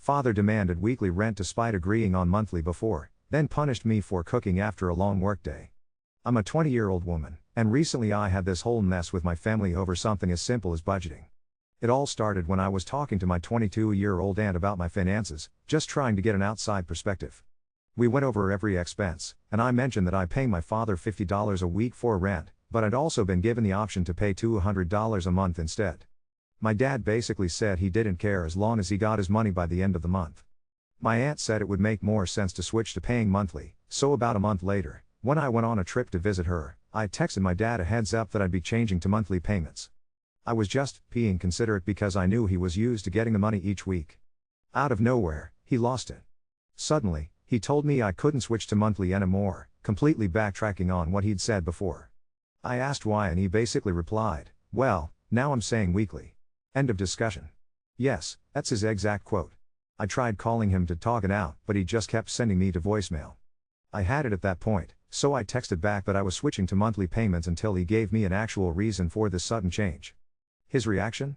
Father demanded weekly rent despite agreeing on monthly before, then punished me for cooking after a long workday. I'm a 20-year-old woman, and recently I had this whole mess with my family over something as simple as budgeting. It all started when I was talking to my 22-year-old aunt about my finances, just trying to get an outside perspective. We went over every expense, and I mentioned that I pay my father $50 a week for rent, but I'd also been given the option to pay $200 a month instead. My dad basically said he didn't care as long as he got his money by the end of the month. My aunt said it would make more sense to switch to paying monthly, so about a month later, when I went on a trip to visit her, I texted my dad a heads up that I'd be changing to monthly payments. I was just being considerate because I knew he was used to getting the money each week. Out of nowhere, he lost it. Suddenly, he told me I couldn't switch to monthly anymore, completely backtracking on what he'd said before. I asked why and he basically replied, "Well, now I'm saying weekly." End of discussion. Yes, that's his exact quote. I tried calling him to talk it out, but he just kept sending me to voicemail. I had it at that point, so I texted back that I was switching to monthly payments until he gave me an actual reason for this sudden change. His reaction?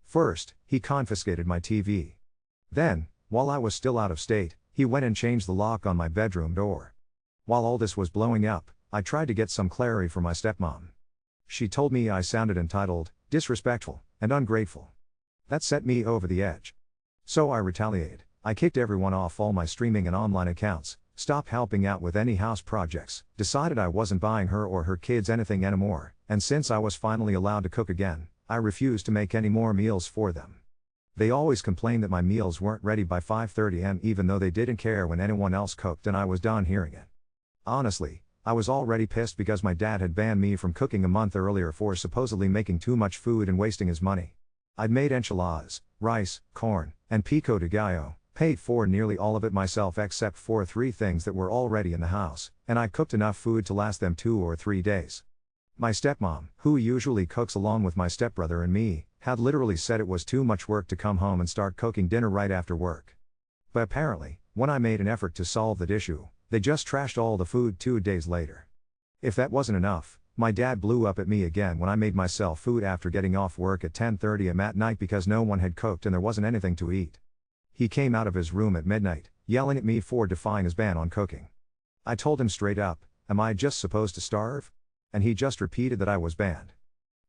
First, he confiscated my TV. Then, while I was still out of state, he went and changed the lock on my bedroom door. While all this was blowing up, I tried to get some clarity from my stepmom. She told me I sounded entitled, disrespectful, and ungrateful. That set me over the edge. So I retaliated. I kicked everyone off all my streaming and online accounts, stopped helping out with any house projects, decided I wasn't buying her or her kids anything anymore, and since I was finally allowed to cook again, I refused to make any more meals for them. They always complained that my meals weren't ready by 5:30 am even though they didn't care when anyone else cooked, and I was done hearing it. Honestly, I was already pissed because my dad had banned me from cooking a month earlier for supposedly making too much food and wasting his money. I'd made enchiladas, rice, corn, and pico de gallo, paid for nearly all of it myself except for 3 things that were already in the house, and I cooked enough food to last them 2 or 3 days. My stepmom, who usually cooks along with my stepbrother and me, had literally said it was too much work to come home and start cooking dinner right after work. But apparently, when I made an effort to solve that issue, they just trashed all the food 2 days later. If that wasn't enough, my dad blew up at me again when I made myself food after getting off work at 10:30 am at night because no one had cooked and there wasn't anything to eat. He came out of his room at midnight, yelling at me for defying his ban on cooking. I told him straight up, "Am I just supposed to starve?" And he just repeated that I was banned.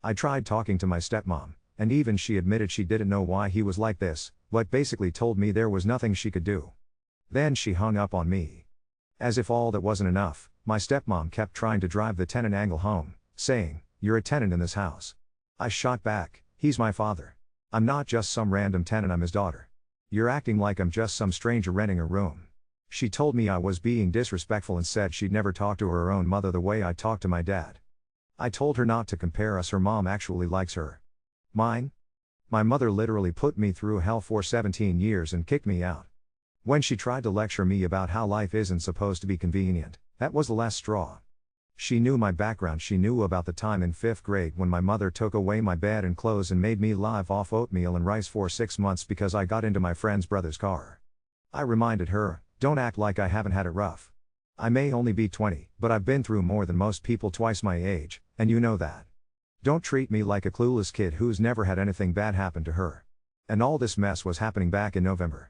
I tried talking to my stepmom, and even she admitted she didn't know why he was like this, but basically told me there was nothing she could do. Then she hung up on me. As if all that wasn't enough, my stepmom kept trying to drive the tenant angle home, saying, "You're a tenant in this house." I shot back, "He's my father. I'm not just some random tenant, I'm his daughter. You're acting like I'm just some stranger renting a room." She told me I was being disrespectful and said she'd never talked to her own mother the way I talked to my dad. I told her not to compare us, her mom actually likes her. Mine? My mother literally put me through hell for 17 years and kicked me out. When she tried to lecture me about how life isn't supposed to be convenient, that was the last straw. She knew my background, she knew about the time in 5th grade when my mother took away my bed and clothes and made me live off oatmeal and rice for 6 months because I got into my friend's brother's car. I reminded her, "Don't act like I haven't had it rough. I may only be 20, but I've been through more than most people twice my age, and you know that. Don't treat me like a clueless kid who's never had anything bad happen to her." And all this mess was happening back in November.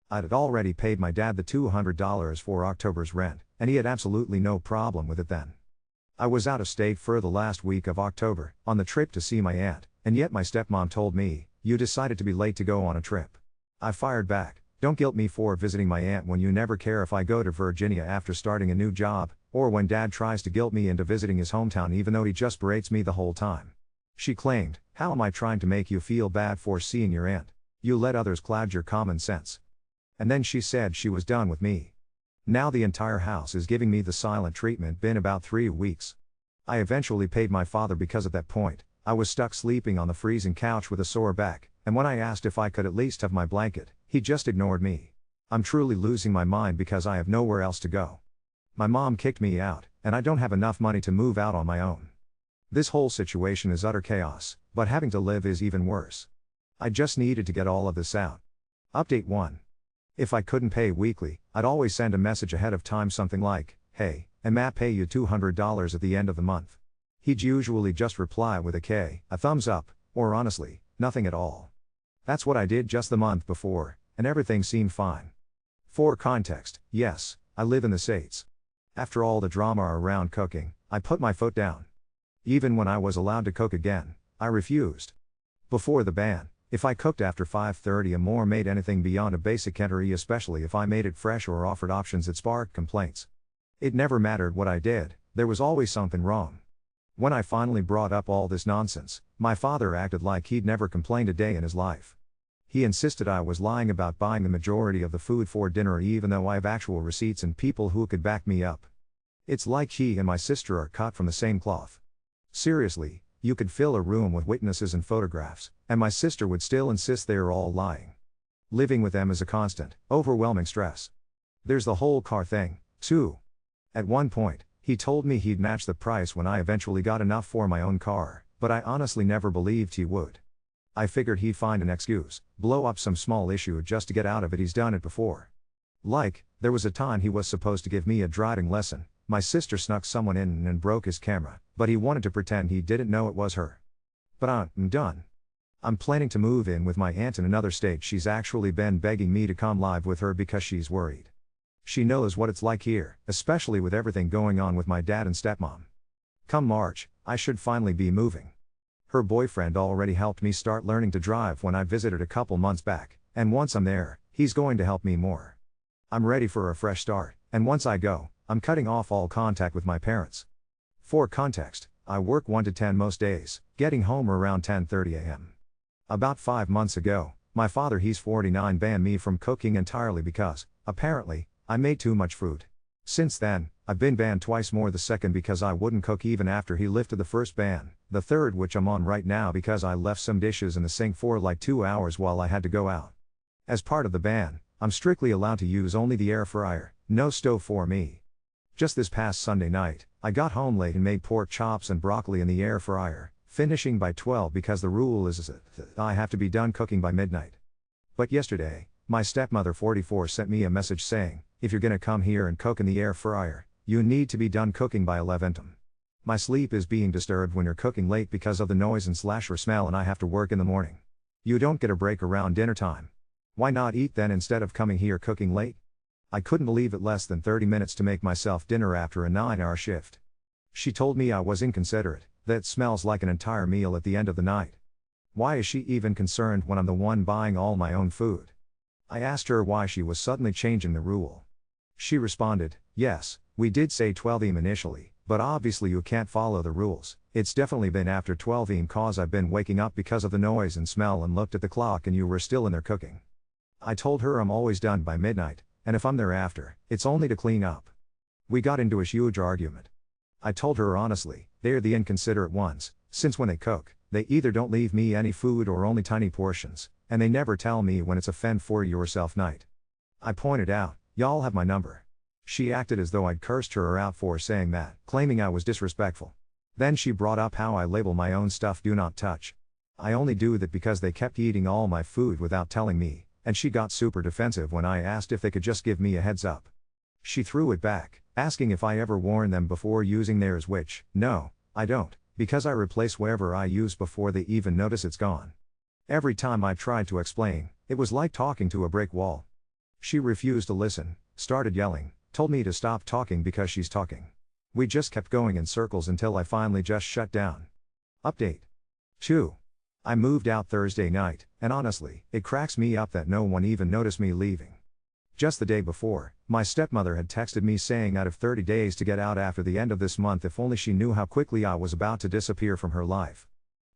I'd already paid my dad the $200 for October's rent, and he had absolutely no problem with it then. I was out of state for the last week of October, on the trip to see my aunt, and yet my stepmom told me, "You decided to be late to go on a trip." I fired back, "Don't guilt me for visiting my aunt when you never care if I go to Virginia after starting a new job, or when dad tries to guilt me into visiting his hometown even though he just berates me the whole time." She claimed, "How am I trying to make you feel bad for seeing your aunt? You let others cloud your common sense." And then she said she was done with me. Now the entire house is giving me the silent treatment. Been about 3 weeks. I eventually paid my father because at that point, I was stuck sleeping on the freezing couch with a sore back, and when I asked if I could at least have my blanket, he just ignored me. I'm truly losing my mind because I have nowhere else to go. My mom kicked me out, and I don't have enough money to move out on my own. This whole situation is utter chaos, but having to live is even worse. I just needed to get all of this out. Update 1. If I couldn't pay weekly, I'd always send a message ahead of time, something like, "Hey, and Matt pay you $200 at the end of the month." He'd usually just reply with a K, a thumbs up, or honestly, nothing at all. That's what I did just the month before, and everything seemed fine. For context, yes, I live in the States. After all the drama around cooking, I put my foot down. Even when I was allowed to cook again, I refused. Before the ban, if I cooked after 5:30 or more, made anything beyond a basic entry, especially if I made it fresh or offered options, it sparked complaints. It never mattered what I did, there was always something wrong. When I finally brought up all this nonsense, my father acted like he'd never complained a day in his life. He insisted I was lying about buying the majority of the food for dinner, even though I have actual receipts and people who could back me up. It's like he and my sister are cut from the same cloth. Seriously, you could fill a room with witnesses and photographs, and my sister would still insist they are all lying. Living with them is a constant, overwhelming stress. There's the whole car thing, too. At one point, he told me he'd match the price when I eventually got enough for my own car, but I honestly never believed he would. I figured he'd find an excuse, blow up some small issue just to get out of it. He's done it before. Like, there was a time he was supposed to give me a driving lesson. My sister snuck someone in and broke his camera, but he wanted to pretend he didn't know it was her. But I'm done. I'm planning to move in with my aunt in another state. She's actually been begging me to come live with her because she's worried. She knows what it's like here, especially with everything going on with my dad and stepmom. Come March, I should finally be moving. Her boyfriend already helped me start learning to drive when I visited a couple months back, and once I'm there, he's going to help me more. I'm ready for a fresh start, and once I go, I'm cutting off all contact with my parents. For context, I work 1 to 10 most days, getting home around 10:30 a.m. About 5 months ago, my father, he's 49, banned me from cooking entirely because, apparently, I made too much food. Since then, I've been banned twice more, the second because I wouldn't cook even after he lifted the first ban, the third, which I'm on right now, because I left some dishes in the sink for like 2 hours while I had to go out. As part of the ban, I'm strictly allowed to use only the air fryer, no stove for me. Just this past Sunday night, I got home late and made pork chops and broccoli in the air fryer, finishing by 12 because the rule is that I have to be done cooking by midnight. But yesterday, my stepmother 44 sent me a message saying, if you're gonna come here and cook in the air fryer, you need to be done cooking by 11. My sleep is being disturbed when you're cooking late because of the noise and / smell, and I have to work in the morning. You don't get a break around dinner time. Why not eat then instead of coming here cooking late? I couldn't believe it, less than 30 minutes to make myself dinner after a 9-hour shift. She told me I was inconsiderate, that smells like an entire meal at the end of the night. Why is she even concerned when I'm the one buying all my own food? I asked her why she was suddenly changing the rule. She responded, yes, we did say 12 am initially, but obviously you can't follow the rules. It's definitely been after 12 am cause I've been waking up because of the noise and smell and looked at the clock and you were still in there cooking. I told her I'm always done by midnight, and if I'm there after, it's only to clean up. We got into a huge argument. I told her honestly, they're the inconsiderate ones, since when they cook, they either don't leave me any food or only tiny portions, and they never tell me when it's a fend for yourself night. I pointed out, y'all have my number. She acted as though I'd cursed her out for saying that, claiming I was disrespectful. Then she brought up how I label my own stuff do not touch. I only do that because they kept eating all my food without telling me, and she got super defensive when I asked if they could just give me a heads up. She threw it back, asking if I ever warn them before using theirs, which, no, I don't, because I replace whatever I use before they even notice it's gone. Every time I tried to explain, it was like talking to a brick wall. She refused to listen, started yelling, told me to stop talking because she's talking. We just kept going in circles until I finally just shut down. Update 2. I moved out Thursday night, and honestly, it cracks me up that no one even noticed me leaving. Just the day before, my stepmother had texted me saying out of 30 days to get out after the end of this month. If only she knew how quickly I was about to disappear from her life.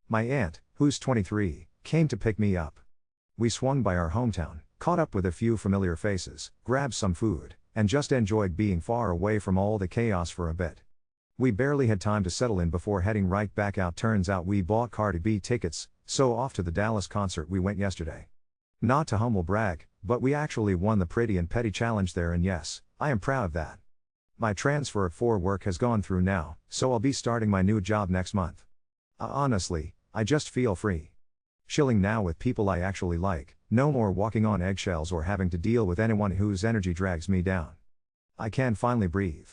My aunt, who's 23, came to pick me up. We swung by our hometown, caught up with a few familiar faces, grabbed some food, and just enjoyed being far away from all the chaos for a bit. We barely had time to settle in before heading right back out. Turns out we bought Cardi B tickets, so off to the Dallas concert we went yesterday. Not to humble brag, but we actually won the Pretty and Petty challenge there, and yes, I am proud of that. My transfer for work has gone through now, so I'll be starting my new job next month. Honestly, I just feel free. Chilling now with people I actually like, no more walking on eggshells or having to deal with anyone whose energy drags me down. I can finally breathe.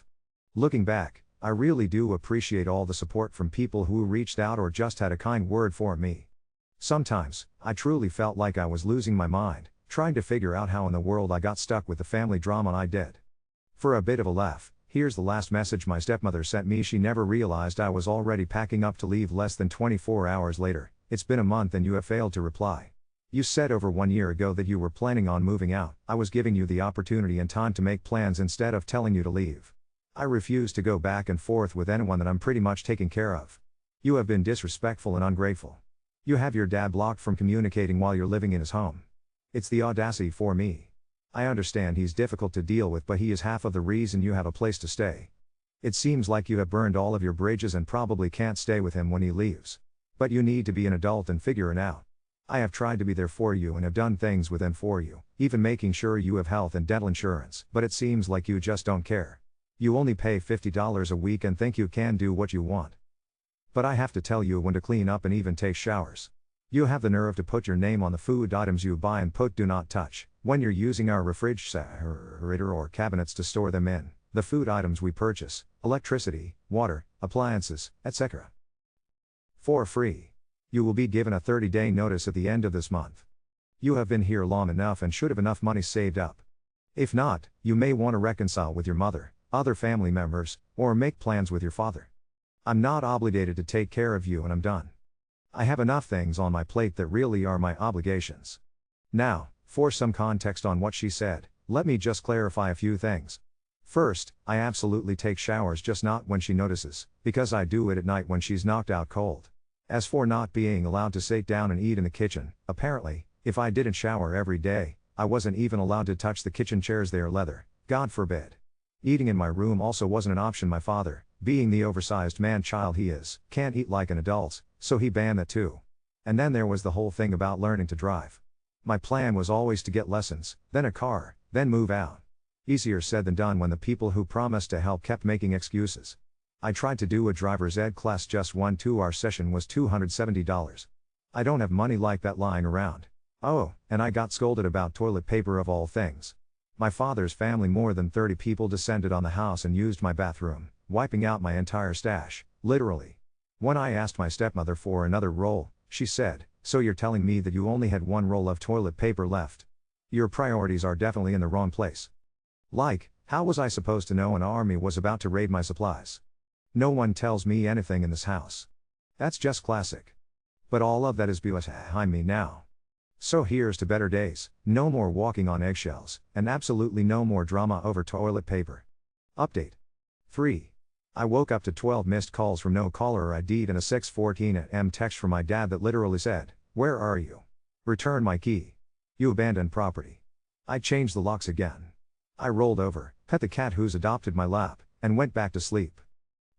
Looking back, I really do appreciate all the support from people who reached out or just had a kind word for me. Sometimes, I truly felt like I was losing my mind, trying to figure out how in the world I got stuck with the family drama I did. For a bit of a laugh, here's the last message my stepmother sent me. She never realized I was already packing up to leave less than 24 hours later. It's been a month and you have failed to reply. You said over 1 year ago that you were planning on moving out. I was giving you the opportunity and time to make plans instead of telling you to leave. I refuse to go back and forth with anyone that I'm pretty much taking care of. You have been disrespectful and ungrateful. You have your dad blocked from communicating while you're living in his home. It's the audacity for me. I understand he's difficult to deal with, but he is half of the reason you have a place to stay. It seems like you have burned all of your bridges and probably can't stay with him when he leaves. But you need to be an adult and figure it out. I have tried to be there for you and have done things with him for you, even making sure you have health and dental insurance, but it seems like you just don't care. You only pay $50 a week and think you can do what you want. But I have to tell you when to clean up and even take showers. You have the nerve to put your name on the food items you buy and put "do not touch" when you're using our refrigerator or cabinets to store them in, the food items we purchase, electricity, water, appliances, etc. For free. You will be given a 30-day notice at the end of this month. You have been here long enough and should have enough money saved up. If not, you may want to reconcile with your mother, other family members, or make plans with your father. I'm not obligated to take care of you and I'm done. I have enough things on my plate that really are my obligations. Now, for some context on what she said, let me just clarify a few things. First, I absolutely take showers, just not when she notices, because I do it at night when she's knocked out cold. As for not being allowed to sit down and eat in the kitchen, apparently, if I didn't shower every day, I wasn't even allowed to touch the kitchen chairs. They are leather, God forbid. Eating in my room also wasn't an option. My father, being the oversized man-child he is, can't eat like an adult, so he banned that too. And then there was the whole thing about learning to drive. My plan was always to get lessons, then a car, then move out. Easier said than done when the people who promised to help kept making excuses. I tried to do a driver's ed class, just one 2-hour session was $270. I don't have money like that lying around. Oh, and I got scolded about toilet paper of all things. My father's family, more than 30 people, descended on the house and used my bathroom, wiping out my entire stash, literally. When I asked my stepmother for another roll, she said, "So you're telling me that you only had one roll of toilet paper left? Your priorities are definitely in the wrong place." Like, how was I supposed to know an army was about to raid my supplies? No one tells me anything in this house. That's just classic. But all of that is behind me now. So here's to better days, no more walking on eggshells, and absolutely no more drama over toilet paper. Update 3. I woke up to 12 missed calls from no caller ID'd and a 6:14 a.m. text from my dad that literally said, "Where are you? Return my key. You abandoned property." I changed the locks again. I rolled over, pet the cat who's adopted my lap, and went back to sleep.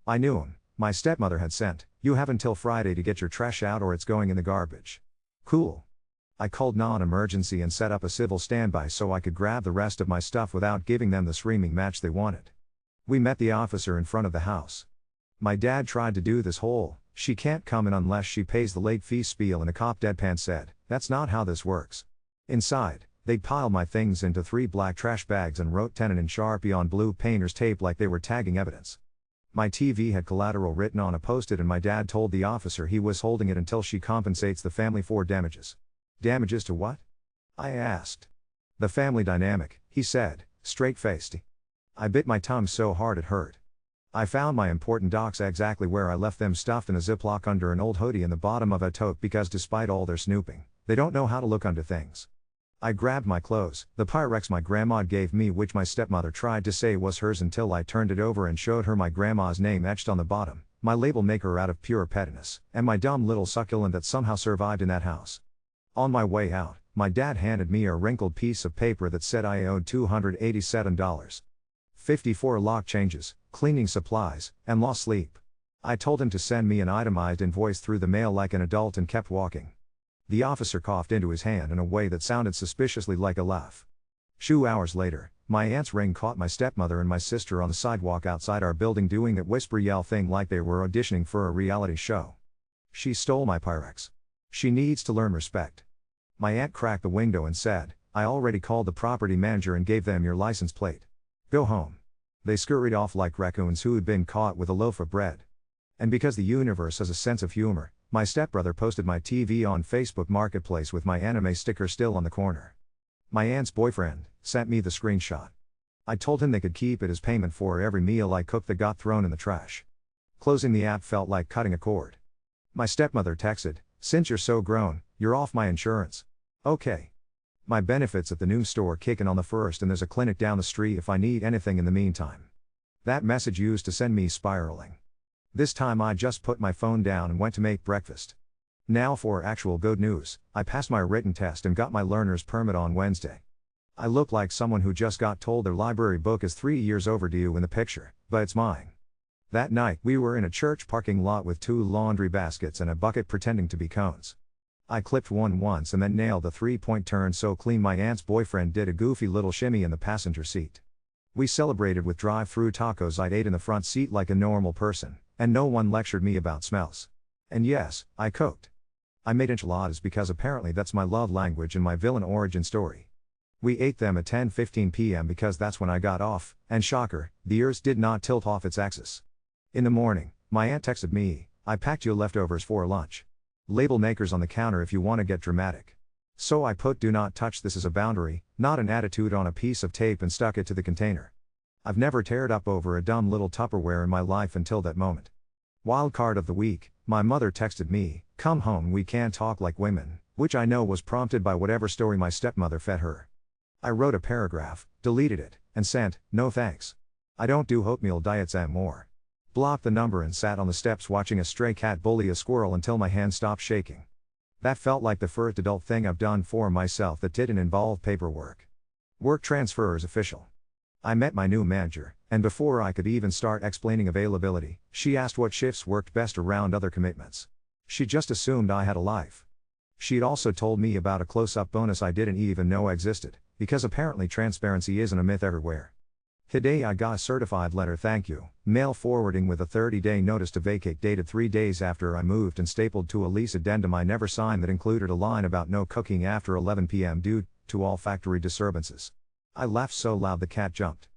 By noon, my stepmother had sent, "You have until Friday to get your trash out or it's going in the garbage." Cool. I called non-emergency and set up a civil standby so I could grab the rest of my stuff without giving them the screaming match they wanted. We met the officer in front of the house. My dad tried to do this whole, "she can't come in unless she pays the late fee" spiel, and a cop deadpan said, "That's not how this works." Inside, they piled my things into 3 black trash bags and wrote tenant in Sharpie on blue painter's tape like they were tagging evidence. My TV had collateral written on a post-it and my dad told the officer he was holding it until she compensates the family for damages. Damages to what? I asked. The family dynamic, he said, straight-faced. I bit my tongue so hard it hurt. I found my important docs exactly where I left them, stuffed in a Ziploc under an old hoodie in the bottom of a tote, because despite all their snooping, they don't know how to look under things. I grabbed my clothes, the Pyrex my grandma gave me, which my stepmother tried to say was hers until I turned it over and showed her my grandma's name etched on the bottom, my label maker out of pure pettiness, and my dumb little succulent that somehow survived in that house. On my way out, my dad handed me a wrinkled piece of paper that said I owed $287.54 lock changes, cleaning supplies, and lost sleep. I told him to send me an itemized invoice through the mail like an adult and kept walking. The officer coughed into his hand in a way that sounded suspiciously like a laugh. 2 hours later, my aunt's ring caught my stepmother and my sister on the sidewalk outside our building doing that whisper yell thing like they were auditioning for a reality show. She stole my Pyrex. She needs to learn respect. My aunt cracked the window and said, "I already called the property manager and gave them your license plate. Go home." They scurried off like raccoons who had been caught with a loaf of bread. And because the universe has a sense of humor, my stepbrother posted my TV on Facebook Marketplace with my anime sticker still on the corner. My aunt's boyfriend sent me the screenshot. I told him they could keep it as payment for every meal I cooked that got thrown in the trash. Closing the app felt like cutting a cord. My stepmother texted, "Since you're so grown, you're off my insurance." Okay. My benefits at the new store kicking on the 1st and there's a clinic down the street if I need anything in the meantime. That message used to send me spiraling. This time I just put my phone down and went to make breakfast. Now for actual good news, I passed my written test and got my learner's permit on Wednesday. I look like someone who just got told their library book is 3 years overdue in the picture, but it's mine. That night we were in a church parking lot with 2 laundry baskets and a bucket pretending to be cones. I clipped one once and then nailed a 3-point turn so clean my aunt's boyfriend did a goofy little shimmy in the passenger seat. We celebrated with drive-through tacos I'd ate in the front seat like a normal person, and no one lectured me about smells. And yes, I cooked. I made enchiladas because apparently that's my love language and my villain origin story. We ate them at 10:15 p.m. because that's when I got off, and shocker, the earth did not tilt off its axis. In the morning, my aunt texted me, "I packed you leftovers for lunch. Label makers on the counter if you want to get dramatic." So I put "do not touch this" as a boundary, not an attitude, on a piece of tape and stuck it to the container. I've never teared up over a dumb little Tupperware in my life until that moment. Wildcard of the week, my mother texted me, "Come home, we can't talk like women," which I know was prompted by whatever story my stepmother fed her. I wrote a paragraph, deleted it, and sent, "No thanks. I don't do oatmeal diets anymore." Blocked the number and sat on the steps watching a stray cat bully a squirrel until my hand stopped shaking. That felt like the first adult thing I've done for myself that didn't involve paperwork. Work transfer is official. I met my new manager, and before I could even start explaining availability, she asked what shifts worked best around other commitments. She just assumed I had a life. She'd also told me about a close-up bonus I didn't even know existed, because apparently transparency isn't a myth everywhere. Today I got a certified letter thank you, mail forwarding with a 30-day notice to vacate dated 3 days after I moved and stapled to a lease addendum I never signed that included a line about no cooking after 11 p.m. due to olfactory disturbances. I laughed so loud the cat jumped.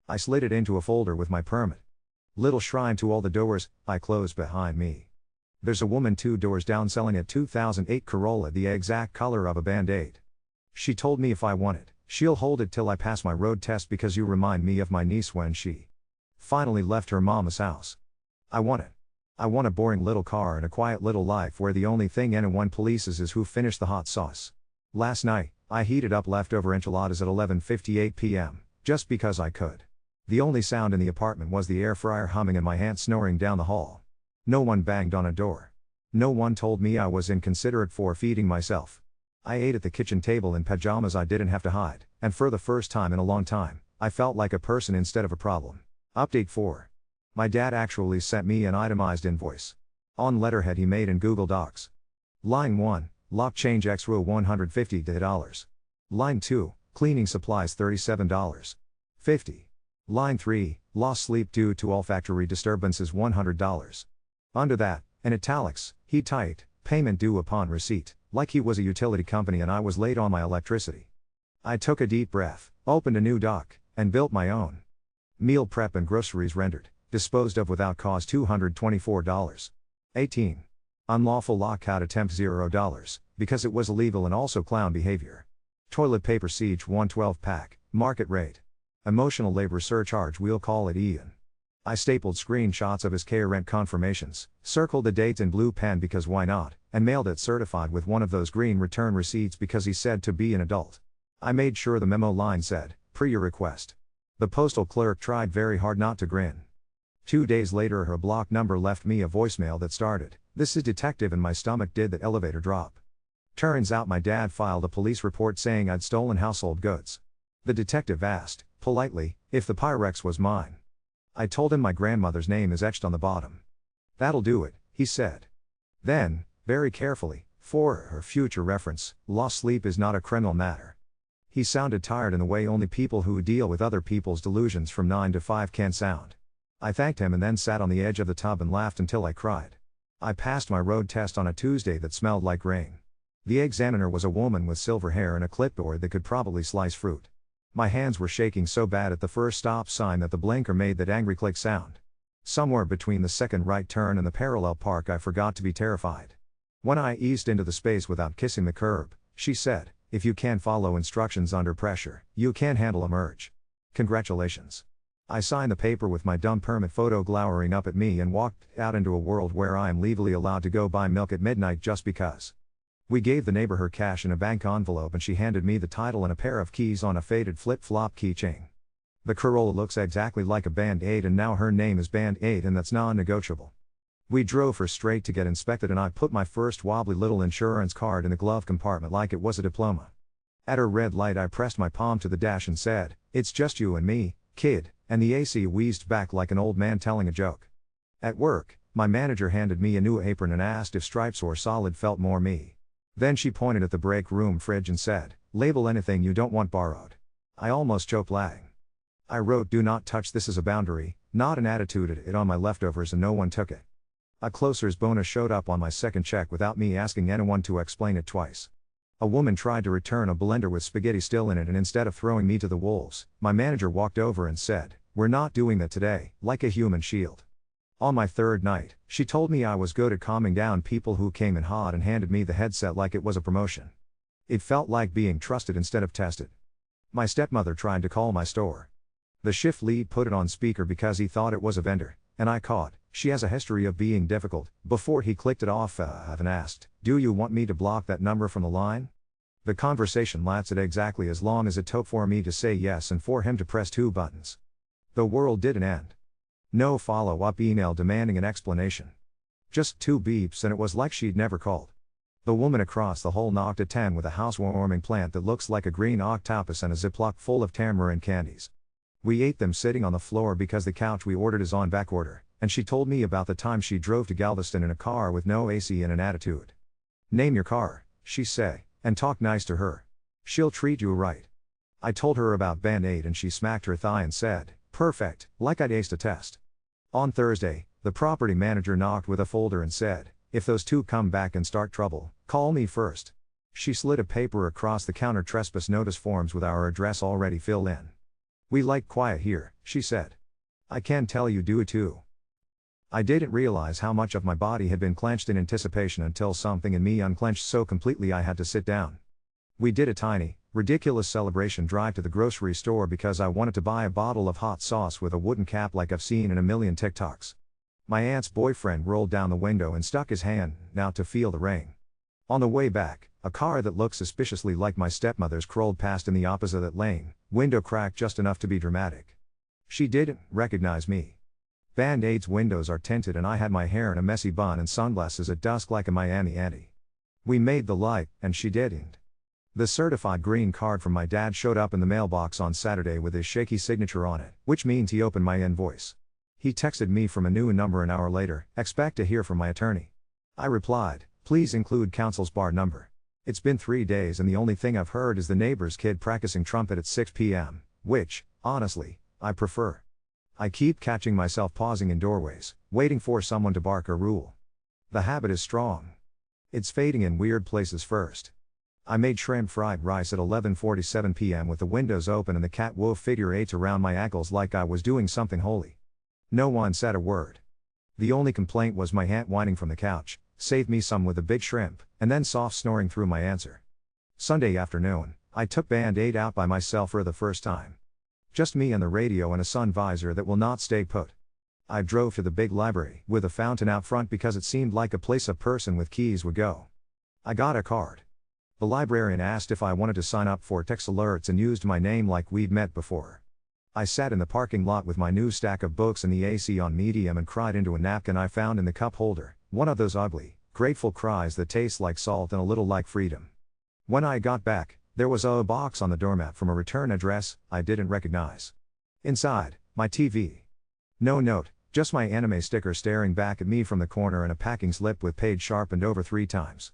I slid it into a folder with my permit. Little shrine to all the doors I closed behind me. There's a woman 2 doors down selling a 2008 Corolla the exact color of a Band-Aid. She told me if I want it, she'll hold it till I pass my road test because you remind me of my niece when she finally left her mama's house. I want it. I want a boring little car and a quiet little life where the only thing anyone polices is who finished the hot sauce. Last night, I heated up leftover enchiladas at 11:58 p.m., just because I could. The only sound in the apartment was the air fryer humming and my aunt snoring down the hall. No one banged on a door. No one told me I was inconsiderate for feeding myself. I ate at the kitchen table in pajamas I didn't have to hide, and for the first time in a long time, I felt like a person instead of a problem. Update 4. My dad actually sent me an itemized invoice. On letterhead he made in Google Docs. Line 1, lock change X rule $150. Line 2, cleaning supplies $37.50. Line 3, lost sleep due to olfactory disturbances $100. Under that, in italics, he typed, payment due upon receipt, like he was a utility company and I was late on my electricity. I took a deep breath, opened a new doc, and built my own. Meal prep and groceries rendered, disposed of without cause $224. 18. Unlawful lockout attempt $0, because it was illegal and also clown behavior. Toilet paper siege 112 pack, market rate. Emotional labor surcharge, we'll call it Ian. I stapled screenshots of his care rent confirmations, circled the dates in blue pen because why not, and mailed it certified with one of those green return receipts because he said to be an adult. I made sure the memo line said, per your request. The postal clerk tried very hard not to grin. 2 days later her block number left me a voicemail that started, "This is detective," and my stomach did the elevator drop. Turns out my dad filed a police report saying I'd stolen household goods. The detective asked, politely, if the Pyrex was mine. I told him my grandmother's name is etched on the bottom. "That'll do it," he said. Then, very carefully, for her future reference, lost sleep is not a criminal matter. He sounded tired in the way only people who deal with other people's delusions from 9 to 5 can sound. I thanked him and then sat on the edge of the tub and laughed until I cried. I passed my road test on a Tuesday that smelled like rain. The examiner was a woman with silver hair and a clipboard that could probably slice fruit. My hands were shaking so bad at the first stop sign that the blinker made that angry click sound. Somewhere between the second right turn and the parallel park I forgot to be terrified. When I eased into the space without kissing the curb, she said, if you can't follow instructions under pressure, you can't handle a merge. Congratulations. I signed the paper with my dumb permit photo glowering up at me and walked out into a world where I am legally allowed to go buy milk at midnight just because. We gave the neighbor her cash in a bank envelope and she handed me the title and a pair of keys on a faded flip-flop keychain. The Corolla looks exactly like a Band-Aid and now her name is Band-Aid and that's non-negotiable. We drove her straight to get inspected and I put my first wobbly little insurance card in the glove compartment like it was a diploma. At her red light I pressed my palm to the dash and said, "It's just you and me, kid," and the AC wheezed back like an old man telling a joke. At work, my manager handed me a new apron and asked if stripes or solid felt more me. Then she pointed at the break room fridge and said, "Label anything you don't want borrowed." I almost choked laughing. I wrote, "Do not touch this as a boundary, not an attitude at it" on my leftovers and no one took it. A closer's bonus showed up on my second check without me asking anyone to explain it twice. A woman tried to return a blender with spaghetti still in it and instead of throwing me to the wolves, my manager walked over and said, "We're not doing that today," like a human shield. On my third night, she told me I was good at calming down people who came in hot and handed me the headset like it was a promotion. It felt like being trusted instead of tested. My stepmother tried to call my store. The shift lead put it on speaker because he thought it was a vendor, and I caught, "She has a history of being difficult," before he clicked it off and asked, "Do you want me to block that number from the line?" The conversation lasted exactly as long as it took for me to say yes and for him to press 2 buttons. The world didn't end. No follow-up email demanding an explanation. Just 2 beeps and it was like she'd never called. The woman across the hall knocked at 10 with a housewarming plant that looks like a green octopus and a Ziploc full of tamarind candies. We ate them sitting on the floor because the couch we ordered is on back order, and she told me about the time she drove to Galveston in a car with no AC and an attitude. "Name your car," she said, "and talk nice to her. She'll treat you right." I told her about Band-Aid and she smacked her thigh and said, "Perfect," like I'd aced a test. On Thursday, the property manager knocked with a folder and said, "If those 2 come back and start trouble, call me first." She slid a paper across the counter, trespass notice forms with our address already filled in. "We like quiet here," she said. "I can tell you do too." I didn't realize how much of my body had been clenched in anticipation until something in me unclenched so completely I had to sit down. We did a tiny, ridiculous celebration drive to the grocery store because I wanted to buy a bottle of hot sauce with a wooden cap like I've seen in a million TikToks. My aunt's boyfriend rolled down the window and stuck his hand out to feel the rain. On the way back, a car that looked suspiciously like my stepmother's crawled past in the opposite lane, window cracked just enough to be dramatic. She didn't recognize me. Band-Aid's windows are tinted and I had my hair in a messy bun and sunglasses at dusk like a Miami auntie. We made the light, and she didn't. The certified green card from my dad showed up in the mailbox on Saturday with his shaky signature on it, which means he opened my invoice. He texted me from a new number an hour later, "Expect to hear from my attorney." I replied, "Please include counsel's bar number. It's been 3 days and the only thing I've heard is the neighbor's kid practicing trumpet at 6 p.m., which, honestly, I prefer." I keep catching myself pausing in doorways, waiting for someone to bark or rule. The habit is strong. It's fading in weird places first. I made shrimp fried rice at 11:47 p.m. with the windows open and the cat wove figure 8s around my ankles like I was doing something holy. No one said a word. The only complaint was my aunt whining from the couch, "Save me some with a big shrimp," and then soft snoring through my answer. Sunday afternoon, I took Band-Aid out by myself for the first time. Just me and the radio and a sun visor that will not stay put. I drove to the big library with a fountain out front because it seemed like a place a person with keys would go. I got a card. The librarian asked if I wanted to sign up for text alerts and used my name like we'd met before. I sat in the parking lot with my new stack of books and the AC on medium and cried into a napkin I found in the cup holder, one of those ugly, grateful cries that taste like salt and a little like freedom. When I got back, there was a box on the doormat from a return address I didn't recognize. Inside, my TV. No note, just my anime sticker staring back at me from the corner and a packing slip with page sharpened over 3 times.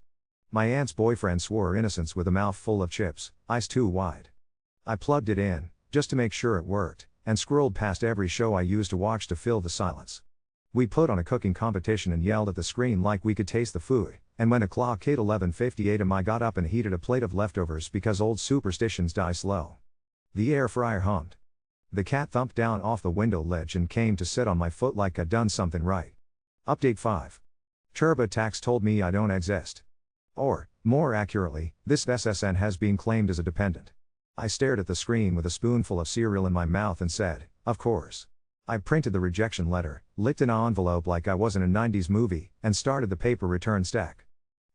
My aunt's boyfriend swore her innocence with a mouth full of chips, eyes too wide. I plugged it in, just to make sure it worked, and scrolled past every show I used to watch to fill the silence. We put on a cooking competition and yelled at the screen like we could taste the food, and when the clock hit 11:58 I got up and heated a plate of leftovers because old superstitions die slow. The air fryer hummed. The cat thumped down off the window ledge and came to sit on my foot like I'd done something right. Update 5. TurboTax told me I don't exist. Or, More accurately, this SSN has been claimed as a dependent. I stared at the screen with a spoonful of cereal in my mouth and said, of course. I printed the rejection letter, licked an envelope like I was in a 90s movie, and started the paper return stack.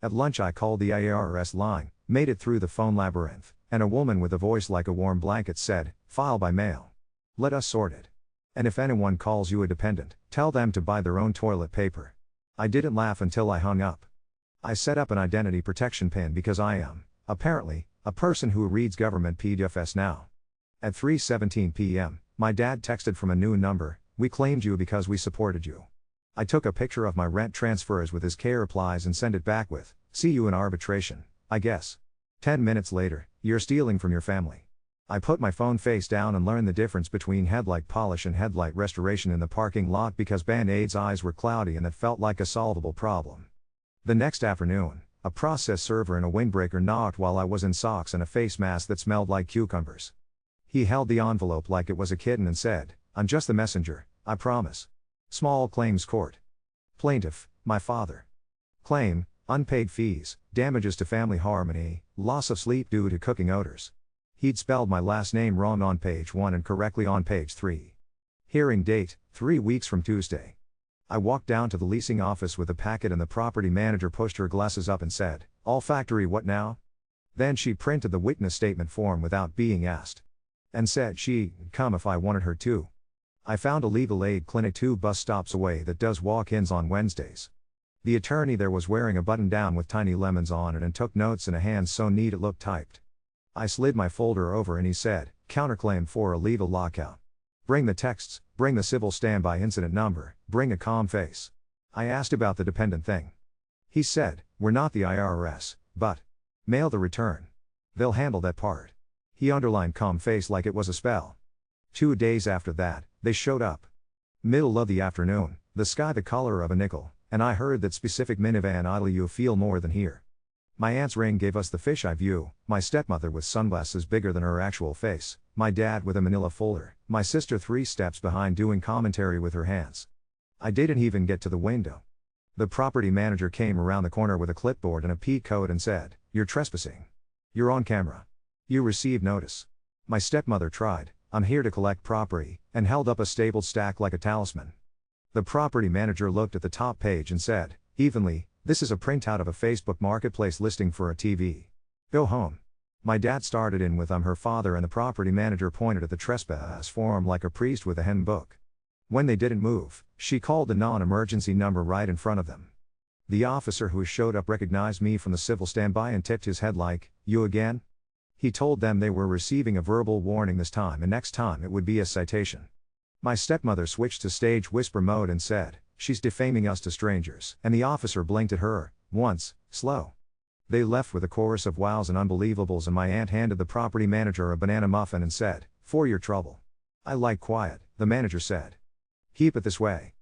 At lunch I called the IRS line, made it through the phone labyrinth, and a woman with a voice like a warm blanket said, file by mail. Let us sort it. And if anyone calls you a dependent, tell them to buy their own toilet paper. I didn't laugh until I hung up. I set up an identity protection pin because I am, apparently, a person who reads government PDFs now. At 3:17 p.m., my dad texted from a new number, we claimed you because we supported you. I took a picture of my rent transfers with his K replies and sent it back with, see you in arbitration, I guess. 10 minutes later, you're stealing from your family. I put my phone face down and learned the difference between headlight polish and headlight restoration in the parking lot because Band-Aid's eyes were cloudy and it felt like a solvable problem. The next afternoon, a process server in a windbreaker knocked while I was in socks and a face mask that smelled like cucumbers. He held the envelope like it was a kitten and said, I'm just the messenger, I promise. Small Claims Court. Plaintiff, my father. Claim, unpaid fees, damages to family harmony, loss of sleep due to cooking odors. He'd spelled my last name wrong on page 1 and correctly on page 3. Hearing date, 3 weeks from Tuesday. I walked down to the leasing office with a packet and the property manager pushed her glasses up and said, all factory what now? Then she printed the witness statement form without being asked. And said she'd come if I wanted her to. I found a legal aid clinic 2 bus stops away that does walk-ins on Wednesdays. The attorney there was wearing a button-down with tiny lemons on it and took notes in a hand so neat it looked typed. I slid my folder over and he said, counterclaim for a legal lockout. Bring the texts, bring the civil standby incident number, bring a calm face. I asked about the dependent thing. He said, we're not the IRS, but mail the return. They'll handle that part. He underlined calm face like it was a spell. 2 days after that, they showed up. Middle of the afternoon, the sky the color of a nickel, and I heard that specific minivan idle you feel more than here. My aunt's ring gave us the fisheye view, my stepmother with sunglasses bigger than her actual face, my dad with a manila folder, my sister 3 steps behind doing commentary with her hands. I didn't even get to the window. The property manager came around the corner with a clipboard and a pea coat and said, you're trespassing. You're on camera. You received notice. My stepmother tried, I'm here to collect property, and held up a stapled stack like a talisman. The property manager looked at the top page and said, evenly, this is a printout of a Facebook marketplace listing for a TV. Go home. My dad started in with I'm her father and the property manager pointed at the trespass form like a priest with a hen book. When they didn't move, she called the non-emergency number right in front of them. The officer who showed up recognized me from the civil standby and tipped his head like, you again? He told them they were receiving a verbal warning this time and next time it would be a citation. My stepmother switched to stage whisper mode and said, she's defaming us to strangers, and the officer blinked at her, once, slow. They left with a chorus of wows and unbelievables and my aunt handed the property manager a banana muffin and said, for your trouble. I like quiet, the manager said. Keep it this way.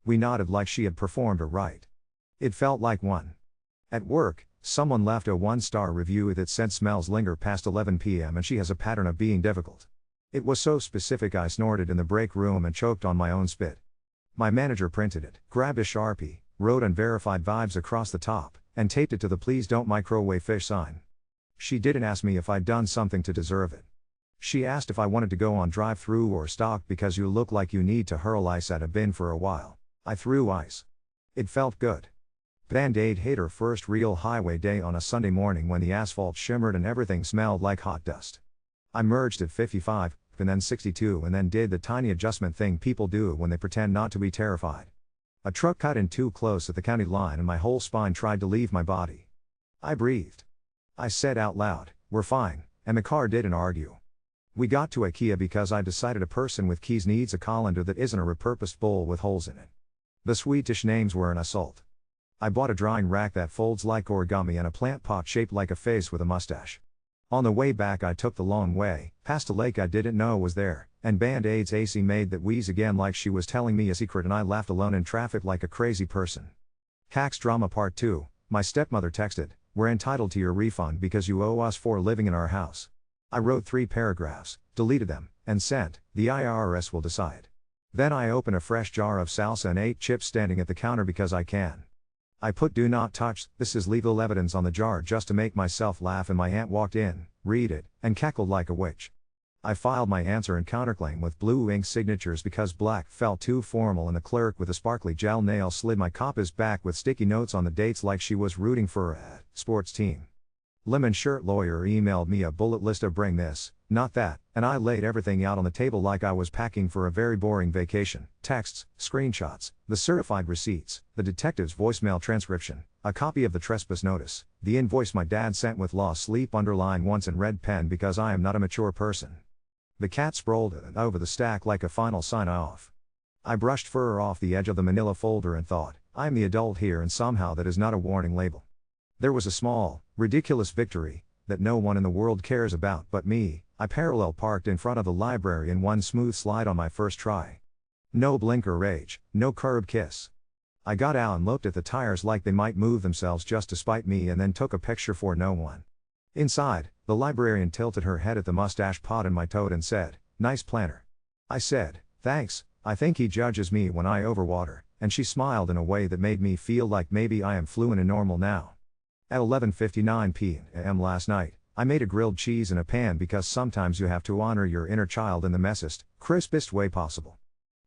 We nodded like she had performed a rite. It felt like one. At work, someone left a 1-star review that said smells linger past 11 p.m. and she has a pattern of being difficult. It was so specific I snorted in the break room and choked on my own spit. My manager printed it, grabbed a Sharpie, wrote unverified vibes across the top, and taped it to the please don't microwave fish sign. She didn't ask me if I'd done something to deserve it. She asked if I wanted to go on drive-through or stock because you look like you need to hurl ice at a bin for a while. I threw ice. It felt good. Band-Aid hit her first real highway day on a Sunday morning when the asphalt shimmered and everything smelled like hot dust. I merged at 55, and then 62 and then did the tiny adjustment thing people do when they pretend not to be terrified. A truck cut in too close at the county line and my whole spine tried to leave my body. I breathed. I said out loud, we're fine, and the car didn't argue. We got to IKEA because I decided a person with keys needs a colander that isn't a repurposed bowl with holes in it. The Swedish names were an assault. I bought a drying rack that folds like origami and a plant pot shaped like a face with a mustache. On the way back I took the long way, past a lake I didn't know was there, and Band-Aid's AC made that wheeze again like she was telling me a secret and I laughed alone in traffic like a crazy person. Hacks Drama Part 2, my stepmother texted, we're entitled to your refund because you owe us for living in our house. I wrote 3 paragraphs, deleted them, and sent, the IRS will decide. Then I opened a fresh jar of salsa and ate chips standing at the counter because I can. I put "do not touch, this is legal evidence" on the jar just to make myself laugh, and my aunt walked in, read it, and cackled like a witch. I filed my answer and counterclaim with blue ink signatures because black felt too formal, and the clerk with a sparkly gel nail slid my coppice back with sticky notes on the dates like she was rooting for a sports team. Lemon shirt lawyer emailed me a bullet list of "bring this, not that," and I laid everything out on the table like I was packing for a very boring vacation: texts, screenshots, the certified receipts, the detective's voicemail transcription, a copy of the trespass notice, the invoice my dad sent with "lost sleep" underlined once in red pen because I am not a mature person. The cat sprawled over the stack like a final sign-off. I brushed fur off the edge of the manila folder and thought, I am the adult here, and somehow that is not a warning label. There was a small, ridiculous victory, that no one in the world cares about but me. I parallel parked in front of the library in one smooth slide on my first try. No blink or rage, no curb kiss. I got out and looked at the tires like they might move themselves just to spite me, and then took a picture for no one. Inside, the librarian tilted her head at the mustache pot in my tote and said, "Nice planner." I said, "Thanks, I think he judges me when I overwater," and she smiled in a way that made me feel like maybe I am fluent in normal now. At 11:59 p.m. last night, I made a grilled cheese in a pan because sometimes you have to honor your inner child in the messiest, crispest way possible.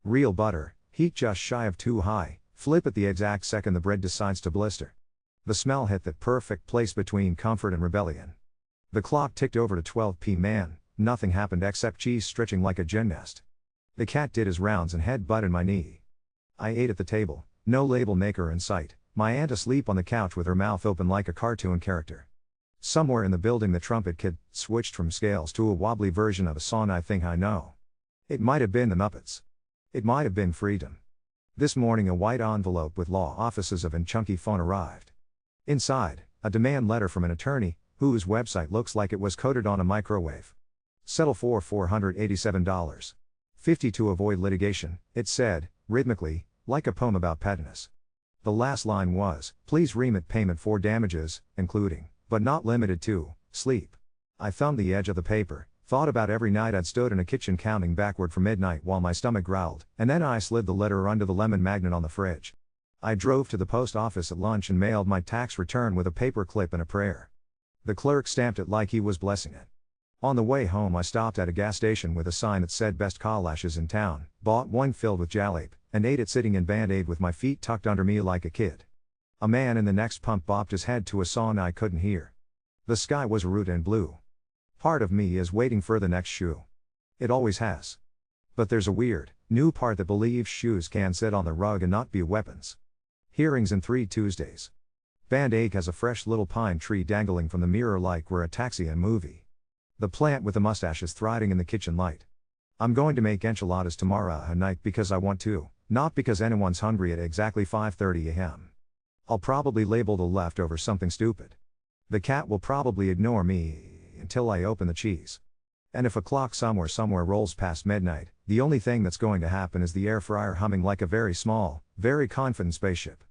Real butter, heat just shy of too high, flip at the exact second the bread decides to blister. The smell hit that perfect place between comfort and rebellion. The clock ticked over to 12 p.m. Nothing happened except cheese stretching like a gymnast. The cat did his rounds and head butted my knee. I ate at the table, no label maker in sight, my aunt asleep on the couch with her mouth open like a cartoon character. Somewhere in the building the trumpet kid switched from scales to a wobbly version of a song I think I know. It might have been the Muppets. It might have been Freedom. This morning a white envelope with law offices of and chunky phone arrived. Inside, a demand letter from an attorney, whose website looks like it was coded on a microwave. Settle for $487.50 to avoid litigation, it said, rhythmically, like a poem about pettiness. The last line was, "Please remit payment for damages, including, but not limited to, sleep." I thumbed the edge of the paper, thought about every night I'd stood in a kitchen counting backward from midnight while my stomach growled, and then I slid the letter under the lemon magnet on the fridge. I drove to the post office at lunch and mailed my tax return with a paper clip and a prayer. The clerk stamped it like he was blessing it. On the way home I stopped at a gas station with a sign that said "Best Kalashes in town," bought one filled with jalap, and ate it sitting in Band-Aid with my feet tucked under me like a kid. A man in the next pump bopped his head to a song I couldn't hear. The sky was root and blue. Part of me is waiting for the next shoe. It always has. But there's a weird, new part that believes shoes can sit on the rug and not be weapons. Hearings in 3 Tuesdays. Band-Aid has a fresh little pine tree dangling from the mirror like we're a taxi and movie. The plant with the mustache is thriving in the kitchen light. I'm going to make enchiladas tomorrow night because I want to, not because anyone's hungry at exactly 5:30 a.m. I'll probably label the leftovers something stupid. The cat will probably ignore me until I open the cheese. And if a clock somewhere rolls past midnight, the only thing that's going to happen is the air fryer humming like a very small, very confident spaceship.